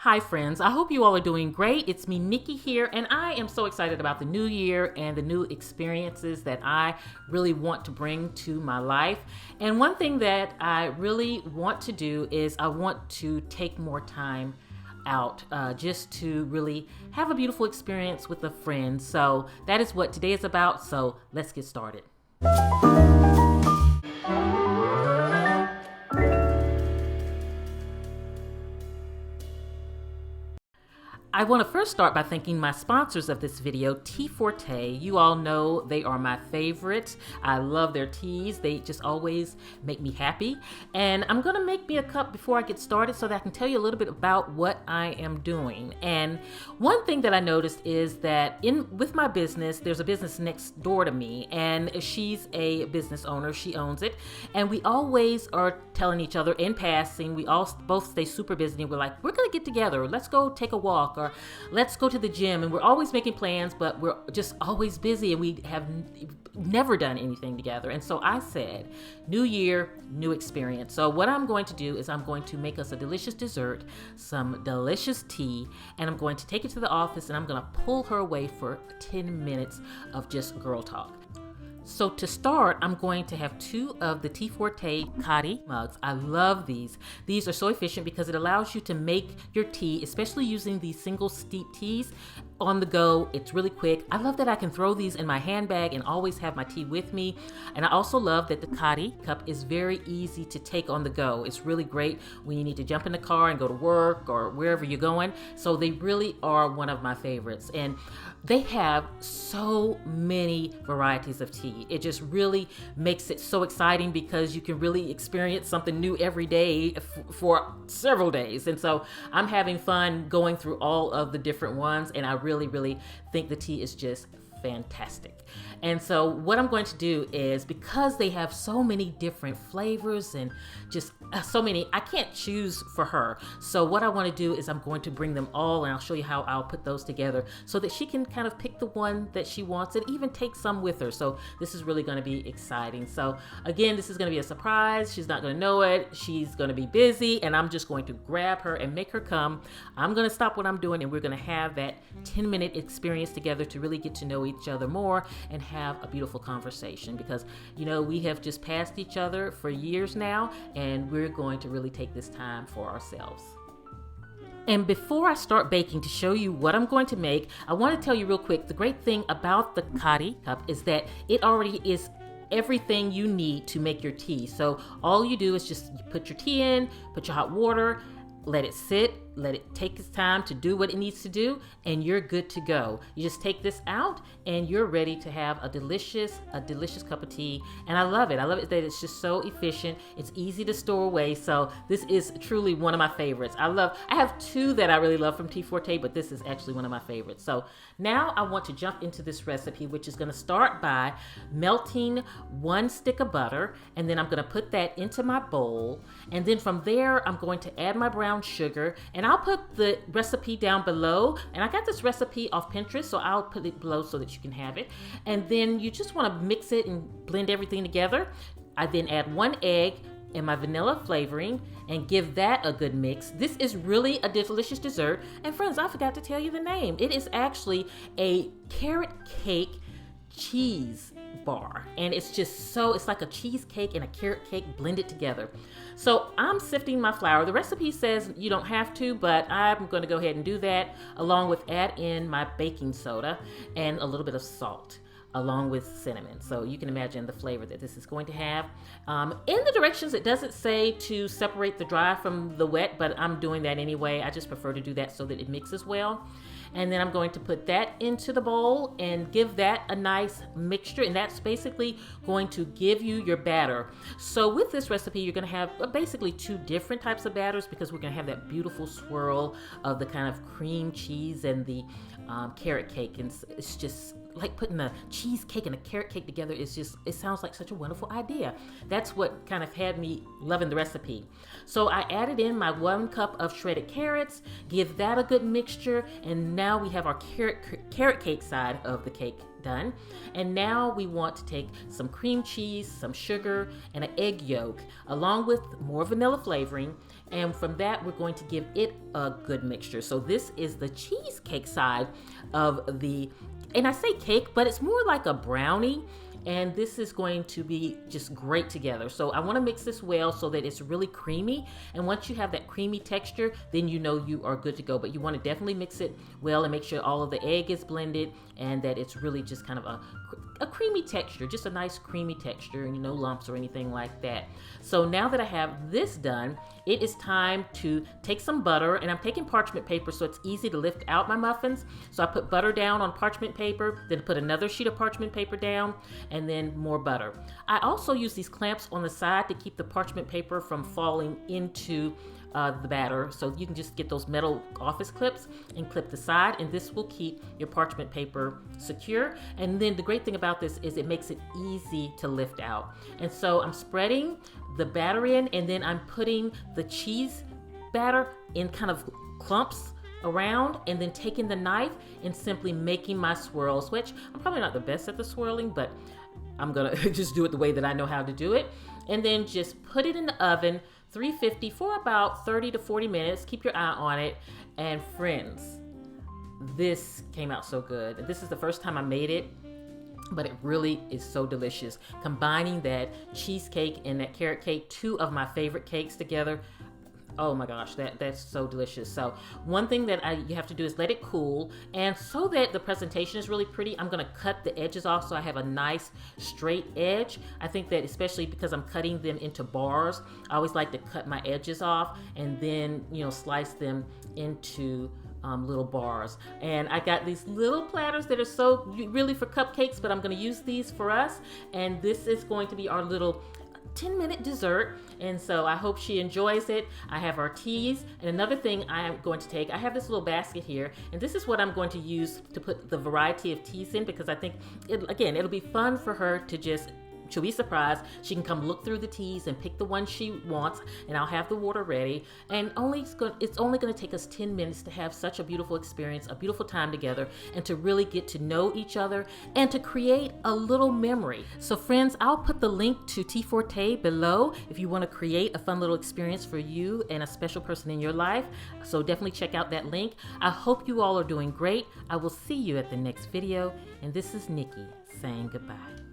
Hi friends, I hope you all are doing great. It's me, Nikki here, and I am so excited about the new year and the new experiences that I really want to bring to my life. And one thing that I really want to do is I want to take more time out just to really have a beautiful experience with a friend. So that is what today is about. So let's get started. I want to first start by thanking my sponsors of this video, Tea Forte. You all know they are my favorites. I love their teas. They just always make me happy. And I'm going to make me a cup before I get started so that I can tell you a little bit about what I am doing. And one thing that I noticed is that with my business, there's a business next door to me, and she's a business owner. She owns it. And we always are telling each other in passing, we all both stay super busy, and we're like, we're going to get together. Let's go take a walk, or let's go to the gym. And we're always making plans, but we're just always busy, and we have never done anything together. And so I said, new year, new experience. So what I'm going to do is I'm going to make us a delicious dessert, some delicious tea, and I'm going to take it to the office, and I'm going to pull her away for 10 minutes of just girl talk. So to start, I'm going to have 2 of the Tea Forte coffee mugs. I love these. These are so efficient because it allows you to make your tea, especially using these single steep teas on the go. It's really quick. I love that I can throw these in my handbag and always have my tea with me. And I also love that the coffee cup is very easy to take on the go. It's really great when you need to jump in the car and go to work or wherever you're going. So they really are one of my favorites. And they have so many varieties of tea. It just really makes it so exciting because you can really experience something new every day for several days. And so I'm having fun going through all of the different ones, and I really think the tea is just fantastic. And so what I'm going to do is, because they have so many different flavors and just so many, I can't choose for her. So what I want to do is I'm going to bring them all, and I'll show you how I'll put those together so that she can kind of pick the one that she wants and even take some with her. So this is really going to be exciting. So again, this is going to be a surprise. She's not going to know it. She's going to be busy, and I'm just going to grab her and make her come. I'm going to stop what I'm doing, and we're going to have that 10-minute experience together to really get to know each other more and have a beautiful conversation, because we have just passed each other for years now, and we're going to really take this time for ourselves. And before I start baking to show you what I'm going to make, I want to tell you real quick, the great thing about the coffee cup is that it already is everything you need to make your tea. So all you do is just put your tea in, put your hot water, let it sit, let it take its time to do what it needs to do, and you're good to go. You just take this out and you're ready to have a delicious cup of tea. And I love it. I love it that it's just so efficient. It's easy to store away. So this is truly one of my favorites. I have 2 that I really love from Tea Forte, but this is actually one of my favorites. So now I want to jump into this recipe, which is going to start by melting 1 stick of butter, and then I'm going to put that into my bowl. And then from there, I'm going to add my brown sugar, and I'll put the recipe down below. And I got this recipe off Pinterest, so I'll put it below so that you can have it. And then you just want to mix it and blend everything together. I then add 1 egg and my vanilla flavoring and give that a good mix. This is really a delicious dessert. And friends, I forgot to tell you the name. It is actually a carrot cake cheese bar, and it's like a cheesecake and a carrot cake blended together. So I'm sifting my flour. The recipe says you don't have to, but I'm going to go ahead and do that, along with add in my baking soda and a little bit of salt, along with cinnamon. So you can imagine the flavor that this is going to have. In the directions, it doesn't say to separate the dry from the wet, but I'm doing that anyway. I just prefer to do that so that it mixes well. And then I'm going to put that into the bowl and give that a nice mixture. And that's basically going to give you your batter. So with this recipe, you're going to have basically 2 different types of batters, because we're going to have that beautiful swirl of the kind of cream cheese and the carrot cake. And it's just like putting a cheesecake and a carrot cake together. It sounds like such a wonderful idea. That's what kind of had me loving the recipe. So I added in my 1 cup of shredded carrots, give that a good mixture, and now we have our carrot cake side of the cake done. And now we want to take some cream cheese, some sugar, and an egg yolk, along with more vanilla flavoring, And from that, we're going to give it a good mixture. So this is the cheesecake side of the, and I say cake, but it's more like a brownie. And this is going to be just great together. So I want to mix this well so that it's really creamy. And once you have that creamy texture, then you know you are good to go. But you want to definitely mix it well and make sure all of the egg is blended and that it's really just kind of a creamy texture, just a nice creamy texture, and no lumps or anything like that. So now that I have this done, it is time to take some butter, and I'm taking parchment paper so it's easy to lift out my muffins. So I put butter down on parchment paper, then put another sheet of parchment paper down, and then more butter. I also use these clamps on the side to keep the parchment paper from falling into the batter. So you can just get those metal office clips and clip the side, and this will keep your parchment paper secure. And then the great thing about this is it makes it easy to lift out. And so I'm spreading the batter in, and then I'm putting the cheese batter in kind of clumps around, and then taking the knife and simply making my swirls, which I'm probably not the best at the swirling, but I'm gonna just do it the way that I know how to do it. And then just put it in the oven, 350 for about 30 to 40 minutes. Keep your eye on it. And friends, this came out so good. This is the first time I made it, but it really is so delicious. Combining that cheesecake and that carrot cake, two of my favorite cakes together. Oh my gosh, that's so delicious. So one thing that you have to do is let it cool, and so that the presentation is really pretty, I'm gonna cut the edges off so I have a nice straight edge. I think that especially because I'm cutting them into bars, I always like to cut my edges off and then slice them into little bars. And I got these little platters that are so really for cupcakes, but I'm gonna use these for us, and this is going to be our little 10-minute dessert. And so I hope she enjoys it. I have our teas, and another thing I am going to take, I have this little basket here, and this is what I'm going to use to put the variety of teas in, because I think it'll be fun for her to just, she'll be surprised. She can come look through the teas and pick the one she wants, and I'll have the water ready. And it's only going to take us 10 minutes to have such a beautiful experience, a beautiful time together, and to really get to know each other and to create a little memory. So friends, I'll put the link to Tea Forte below if you want to create a fun little experience for you and a special person in your life. So definitely check out that link. I hope you all are doing great. I will see you at the next video. And this is Nikki saying goodbye.